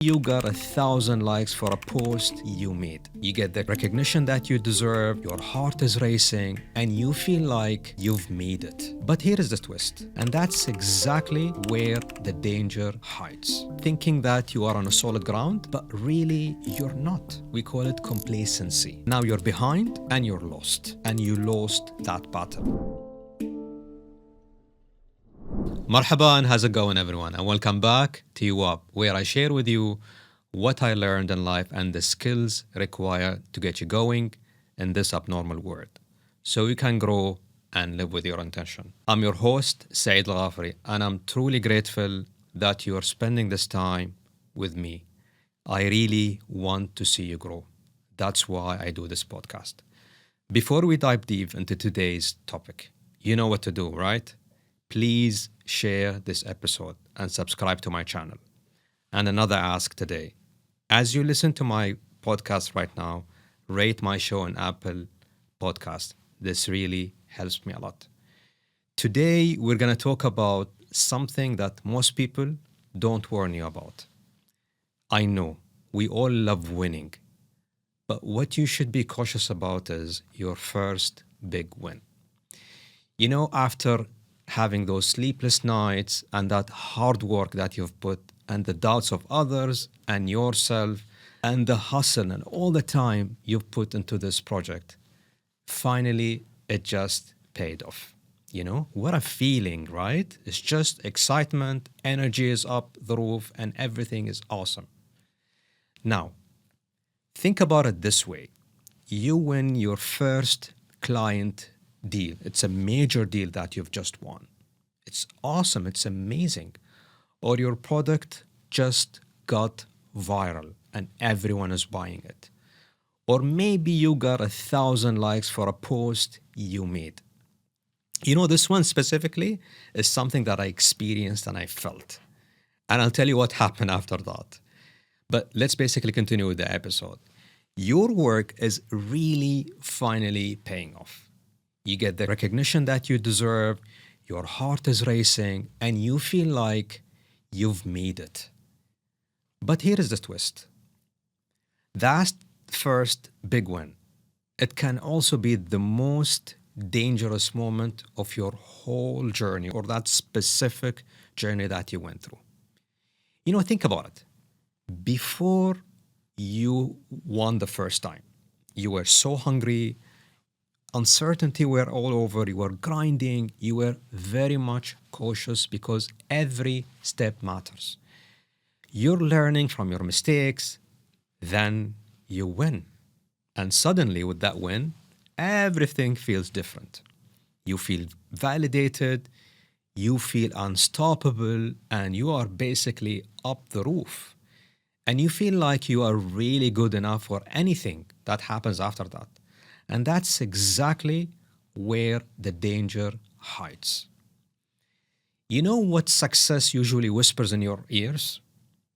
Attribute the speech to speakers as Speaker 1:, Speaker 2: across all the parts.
Speaker 1: You got 1,000 likes for a post you made. You get the recognition that you deserve, your heart is racing, and you feel like you've made it. But here is the twist, and that's exactly where the danger hides. Thinking that you are on a solid ground, but really you're not. We call it complacency. Now you're behind and you're lost, and you lost that battle. Marhaban, how's it going everyone? And welcome back to Yuwab, where I share with you what I learned in life and the skills required to get you going in this abnormal world, so you can grow and live with your intention. I'm your host, Saeed Alghafri, and I'm truly grateful that you are spending this time with me. I really want to see you grow. That's why I do this podcast. Before we dive deep into today's topic, you know what to do, right? Please share this episode and subscribe to my channel. And another ask today. As you listen to my podcast right now, rate my show on Apple Podcast. This really helps me a lot. Today, we're going to talk about something that most people don't warn you about. I know we all love winning, but what you should be cautious about is your first big win. You know, after having those sleepless nights and that hard work that you've put and the doubts of others and yourself and the hustle and all the time you've put into this project, finally it just paid off. You know, what a feeling, right? It's just excitement, energy is up the roof, and everything is awesome. Now, think about it this way. You win your first client deal. It's a major deal that you've just won. It's awesome. It's amazing. Or your product just got viral and everyone is buying it. Or maybe you got 1,000 likes for a post you made. You know, this one specifically is something that I experienced and I felt. And I'll tell you what happened after that. But let's basically continue with the episode. Your work is really finally paying off. You get the recognition that you deserve, your heart is racing, and you feel like you've made it. But here is the twist. That first big win, it can also be the most dangerous moment of your whole journey or that specific journey that you went through. You know, think about it. Before you won the first time, you were so hungry, uncertainty were all over, you were grinding, you were very much cautious because every step matters. You're learning from your mistakes, then you win. And suddenly with that win, everything feels different. You feel validated, you feel unstoppable, and you are basically up the roof. And you feel like you are really good enough for anything that happens after that. And that's exactly where the danger hides. You know what success usually whispers in your ears?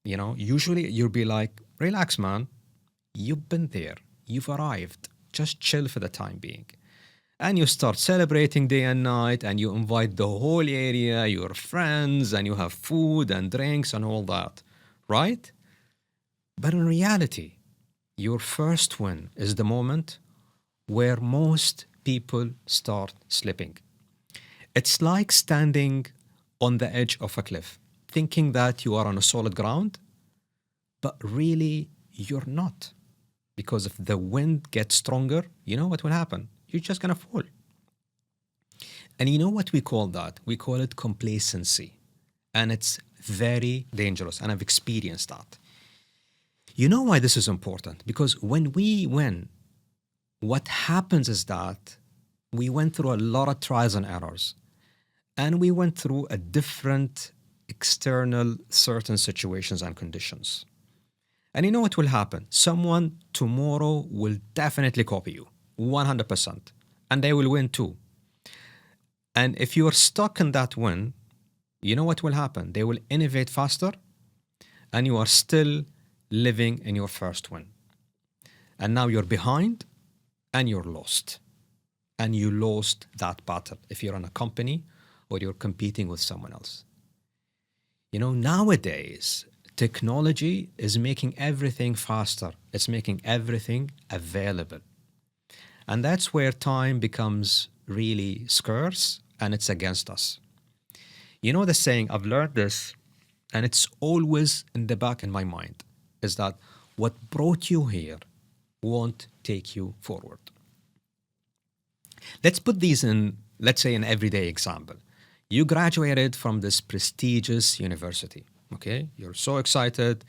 Speaker 1: You know, usually you'll be like, relax, man. You've been there. You've arrived. Just chill for the time being. And you start celebrating day and night and you invite the whole area, your friends, and you have food and drinks and all that, right? But in reality, your first win is the moment where most people start slipping. It's like standing on the edge of a cliff, thinking that you are on a solid ground, but really you're not. Because if the wind gets stronger, you know what will happen? You're just going to fall. And you know what we call that? We call it complacency. And it's very dangerous, and I've experienced that. You know why this is important? Because when we win, what happens is that we went through a lot of trials and errors, and we went through a different external certain situations and conditions. And you know what will happen? Someone tomorrow will definitely copy you, 100%, and they will win too. And if you are stuck in that win, you know what will happen? They will innovate faster, and you are still living in your first win. And now you're behind, and you're lost. And you lost that battle if you're in a company or you're competing with someone else. You know, nowadays, Technology is making everything faster. It's making everything available. And that's where time becomes really scarce and it's against us. You know the saying, I've learned this, and it's always in the back in my mind, is that what brought you here won't take you forward. Let's put these in, let's say, an everyday example. You graduated from this prestigious university, okay? You're so excited.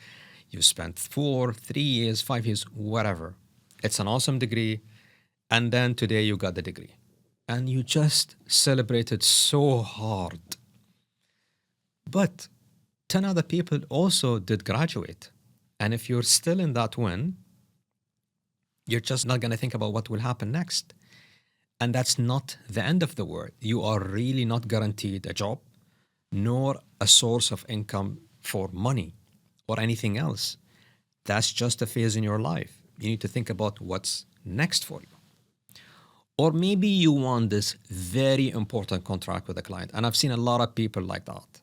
Speaker 1: You spent 4, 3 years, 5 years, whatever. It's an awesome degree. And then today you got the degree. And you just celebrated so hard. But 10 other people also did graduate. And if you're still in that win, you're just not going to think about what will happen next. And that's not the end of the word. You are really not guaranteed a job, nor a source of income for money or anything else. That's just a phase in your life. You need to think about what's next for you. Or maybe you want this very important contract with a client. And I've seen a lot of people like that.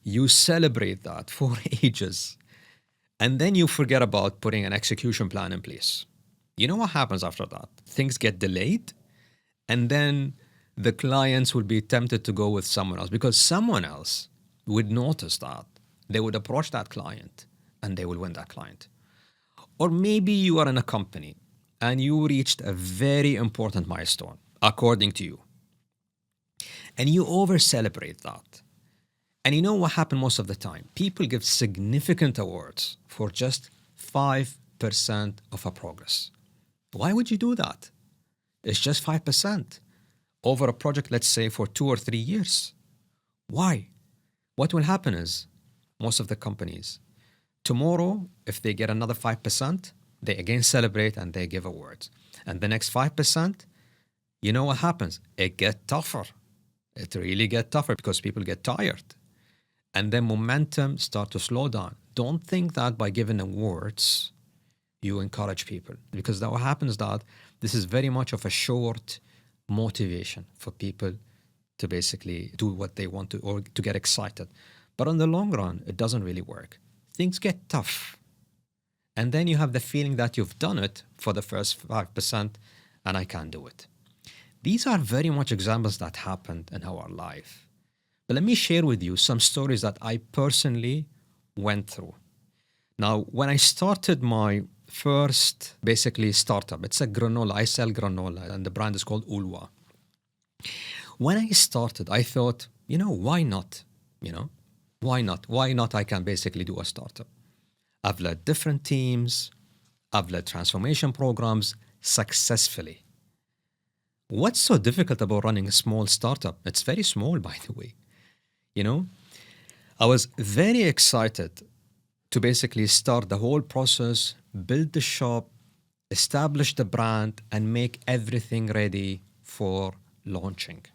Speaker 1: You celebrate that for ages. And then you forget about putting an execution plan in place. You know what happens after that? Things get delayed. And then the clients will be tempted to go with someone else because someone else would notice that. They would approach that client and they will win that client. Or maybe you are in a company and you reached a very important milestone, according to you. And you over-celebrate that. And you know what happened most of the time? People give significant awards for just 5% of a progress. Why would you do that? It's just 5% over a project, let's say, for 2 or 3 years. Why? What will happen is, most of the companies, tomorrow, if they get another 5%, they again celebrate and they give awards. And the next 5%, you know what happens? It gets tougher. It really gets tougher because people get tired. And then momentum starts to slow down. Don't think that by giving awards, you encourage people. Because what happens is that this is very much of a short motivation for people to basically do what they want to or to get excited. But on the long run, it doesn't really work. Things get tough. And then you have the feeling that you've done it for the first 5% and I can't do it. These are very much examples that happened in our life. But let me share with you some stories that I personally went through. Now, when I started my first basically startup, it's a granola. I sell granola and the brand is called Ulwa. When I started, I thought, why not? Why not? Why not I can basically do a startup? I've led different teams. I've led transformation programs successfully. What's so difficult about running a small startup? It's very small, by the way. I was very excited to basically start the whole process, build the shop, establish the brand, and make everything ready for launching.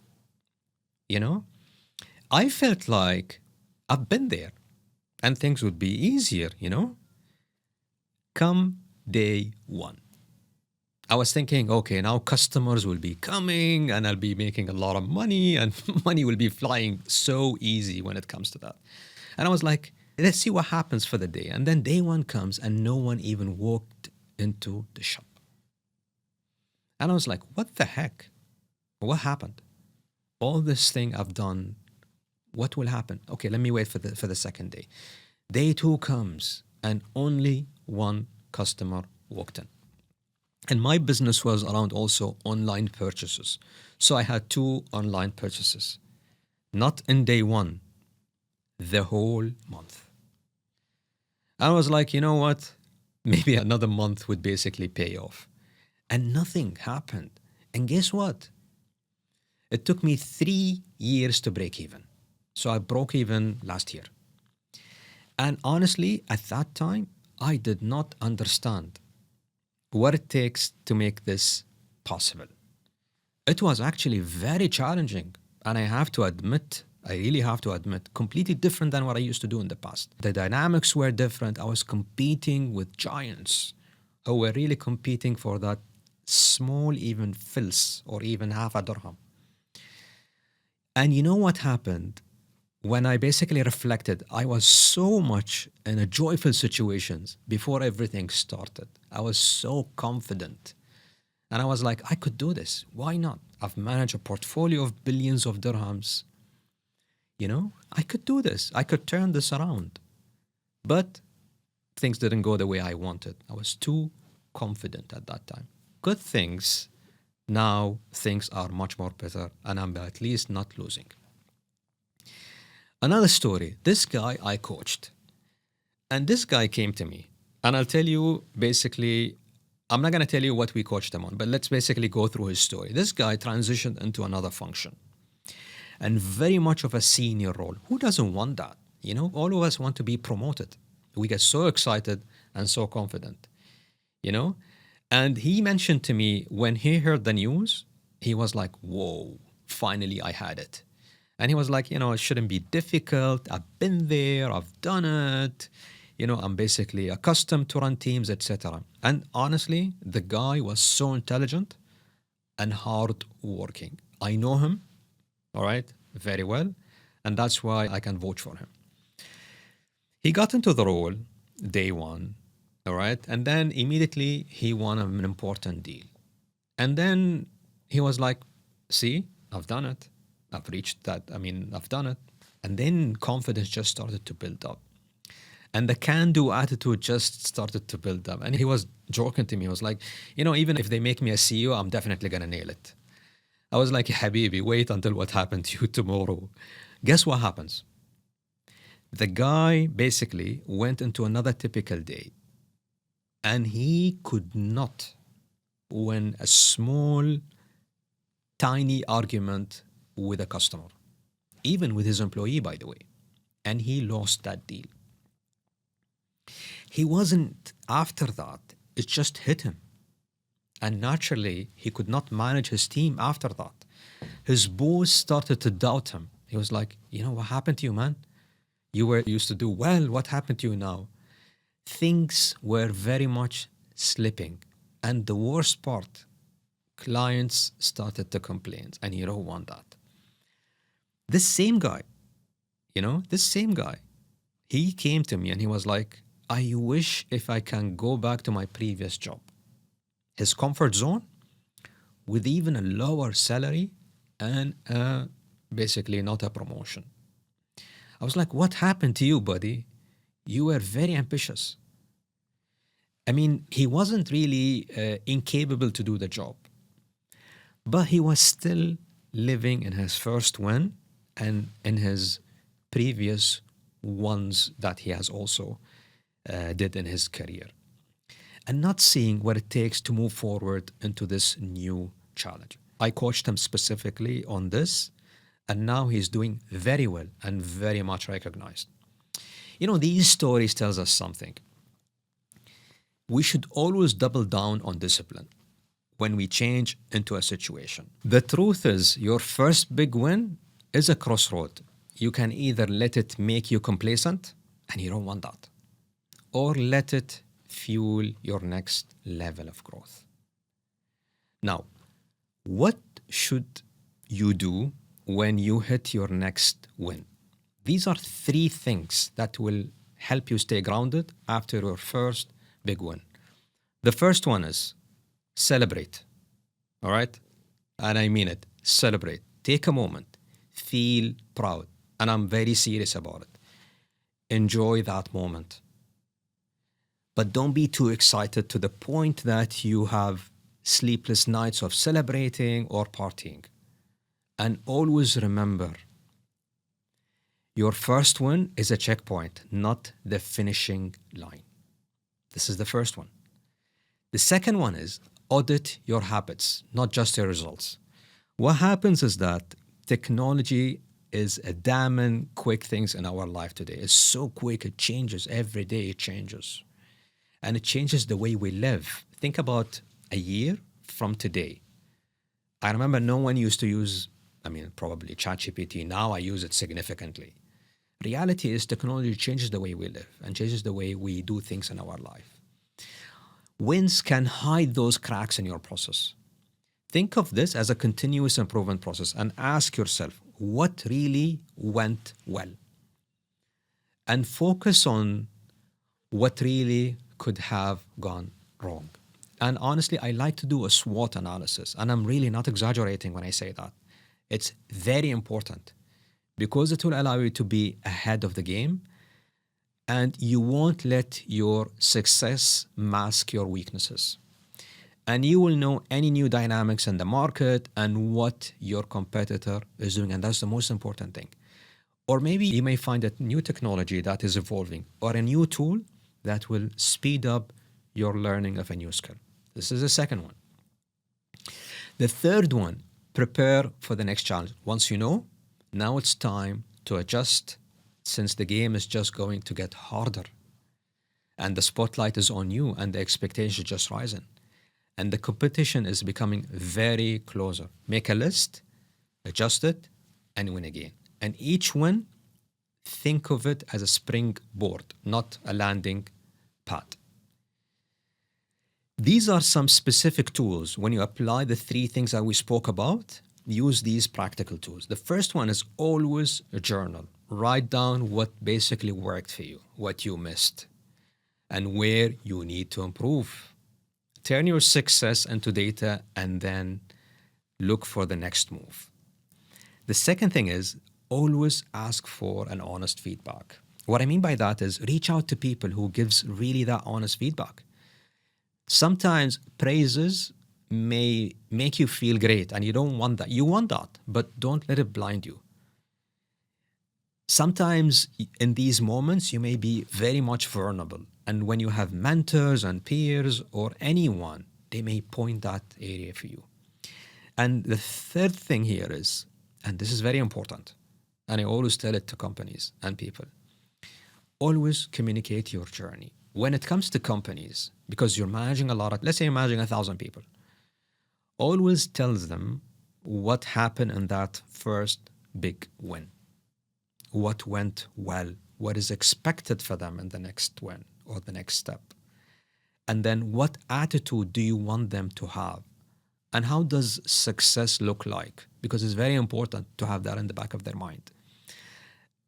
Speaker 1: I felt like I've been there and things would be easier, Come day one. I was thinking, okay, now customers will be coming and I'll be making a lot of money and money will be flying so easy when it comes to that. And I was like, let's see what happens for the day. And then day one comes and no one even walked into the shop. And I was like, what the heck? What happened? All this thing I've done, what will happen? Okay, let me wait for the second day. Day two comes and only one customer walked in. And my business was around also online purchases. So I had 2 online purchases. Not in day one, the whole month. I was like, you know what? Maybe another month would basically pay off. And nothing happened. And guess what? It took me 3 years to break even. So I broke even last year. And honestly, at that time, I did not understand what it takes to make this possible. It was actually very challenging. And I really have to admit, completely different than what I used to do in the past. The dynamics were different. I was competing with giants who were really competing for that small, even fils or even half a dirham. And you know what happened? when I basically reflected, I was so much in a joyful situations before everything started. I was so confident. And I was like, I could do this. Why not? I've managed a portfolio of billions of dirhams. I could do this. I could turn this around. But things didn't go the way I wanted. I was too confident at that time. Good things. Now things are much more better, and I'm at least not losing. Another story, this guy I coached, and this guy came to me, and I'll tell you basically, I'm not going to tell you what we coached him on, but let's basically go through his story. This guy transitioned into another function and very much of a senior role. Who doesn't want that? All of us want to be promoted. We get so excited and so confident, you know? And he mentioned to me when he heard the news, he was like, whoa, finally I had it. And he was like, it shouldn't be difficult. I've been there, I've done it. I'm basically accustomed to run teams, etc. And honestly, the guy was so intelligent and hard working. I know him, all right, very well. And that's why I can vote for him. He got into the role day one, all right? And then immediately he won an important deal. And then he was like, see, I've done it. I've reached that. I've done it. And then confidence just started to build up. And the can-do attitude just started to build up. And he was joking to me. He was like, even if they make me a CEO, I'm definitely going to nail it. I was like, Habibi, wait until what happened to you tomorrow. Guess what happens? The guy basically went into another typical day and he could not win a small, tiny argument with a customer, even with his employee, by the way. And he lost that deal. He wasn't after that. It just hit him. And naturally, he could not manage his team after that. His boss started to doubt him. He was like, what happened to you, man? You were used to do well. What happened to you now? Things were very much slipping. And the worst part, clients started to complain. And you don't want that. This same guy, he came to me and he was like, I wish if I can go back to my previous job. His comfort zone with even a lower salary and basically not a promotion. I was like, what happened to you, buddy? You were very ambitious. He wasn't really incapable to do the job, but he was still living in his first win and in his previous ones that he has also did in his career, and not seeing what it takes to move forward into this new challenge. I coached him specifically on this, and now he's doing very well and very much recognized. These stories tells us something. We should always double down on discipline when we change into a situation. The truth is, your first big win is a crossroad. You can either let it make you complacent, and you don't want that, or let it fuel your next level of growth. Now, what should you do when you hit your next win? These are 3 things that will help you stay grounded after your first big win. The first one is celebrate. All right? And I mean it. Celebrate. Take a moment. Feel proud. And I'm very serious about it. Enjoy that moment. But don't be too excited to the point that you have sleepless nights of celebrating or partying. And always remember, your first win is a checkpoint, not the finishing line. This is the first one. The second one is audit your habits, not just your results. What happens is that technology is a damn quick things in our life today. It's so quick, it changes every day, it changes. And it changes the way we live. Think about a year from today. I remember no one used to use, probably ChatGPT. Now I use it significantly. Reality is technology changes the way we live and changes the way we do things in our life. Wins can hide those cracks in your process. Think of this as a continuous improvement process and ask yourself, what really went well and focus on what really could have gone wrong. And honestly, I like to do a SWOT analysis, and I'm really not exaggerating when I say that. It's very important because it will allow you to be ahead of the game, and you won't let your success mask your weaknesses. And you will know any new dynamics in the market and what your competitor is doing. And that's the most important thing. Or maybe you may find a new technology that is evolving or a new tool that will speed up your learning of a new skill. This is the second one. The third one, prepare for the next challenge. Once you know, now it's time to adjust, since the game is just going to get harder and the spotlight is on you and the expectation is just rising and the competition is becoming very closer. Make a list, adjust it, and win again. And each win, think of it as a springboard, not a landing pad. These are some specific tools. When you apply the three things that we spoke about, use these practical tools. The first one is always a journal. Write down what basically worked for you, what you missed, and where you need to improve. Turn your success into data and then look for the next move. The second thing is always ask for an honest feedback. What I mean by that is reach out to people who gives really that honest feedback. Sometimes praises may make you feel great and you don't want that. You want that, but don't let it blind you. Sometimes in these moments, you may be very much vulnerable. And when you have mentors and peers or anyone, they may point that area for you. And the third thing here is, and this is very important, and I always tell it to companies and people, always communicate your journey. When it comes to companies, because you're managing a lot of, let's say you're managing 1,000 people, always tell them what happened in that first big win. What went well, what is expected for them in the next win or the next step. And then what attitude do you want them to have? And how does success look like? Because it's very important to have that in the back of their mind.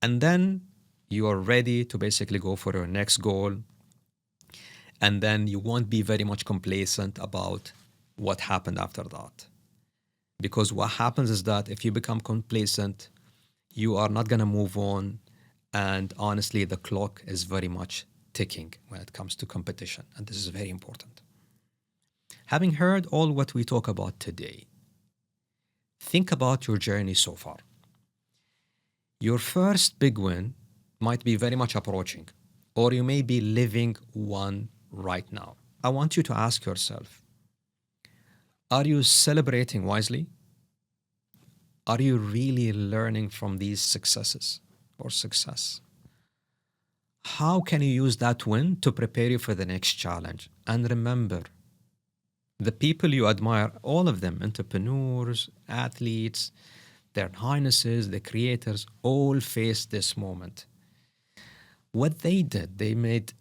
Speaker 1: And then you are ready to basically go for your next goal. And then you won't be very much complacent about what happened after that. Because what happens is that if you become complacent, you are not going to move on. And honestly, the clock is very much ticking when it comes to competition. And this is very important. Having heard all what we talk about today, think about your journey so far. Your first big win might be very much approaching, or you may be living one right now. I want you to ask yourself, are you celebrating wisely? Are you really learning from these successes or success? How can you use that win to prepare you for the next challenge? And remember, the people you admire, all of them, entrepreneurs, athletes, their highnesses, the creators, all faced this moment. What they did, they made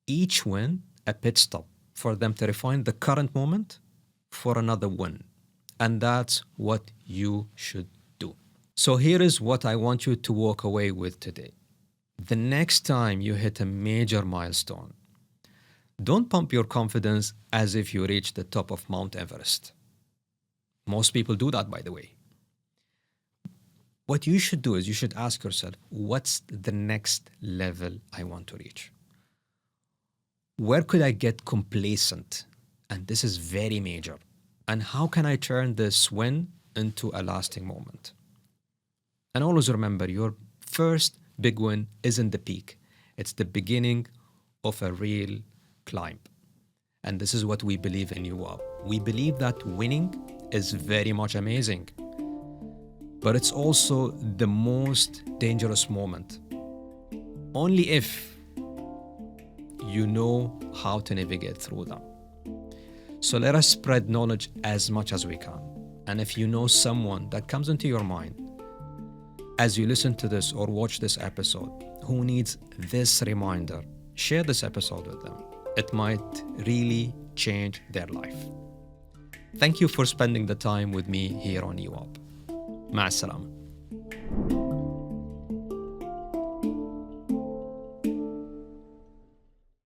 Speaker 1: each win a pit stop for them to refine the current moment for another win. And that's what you should do. So here is what I want you to walk away with today. The next time you hit a major milestone, don't pump your confidence as if you reach the top of Mount Everest. Most people do that, by the way. What you should do is you should ask yourself, what's the next level I want to reach? Where could I get complacent? And this is very major. And how can I turn this win into a lasting moment? And always remember, your first big win isn't the peak. It's the beginning of a real climb. And this is what we believe in Yuwab. We believe that winning is very much amazing, but it's also the most dangerous moment. Only if you know how to navigate through them. So let us spread knowledge as much as we can. And if you know someone that comes into your mind as you listen to this or watch this episode who needs this reminder, share this episode with them. It might really change their life. Thank you for spending the time with me here on Yuwab. مع السلامة.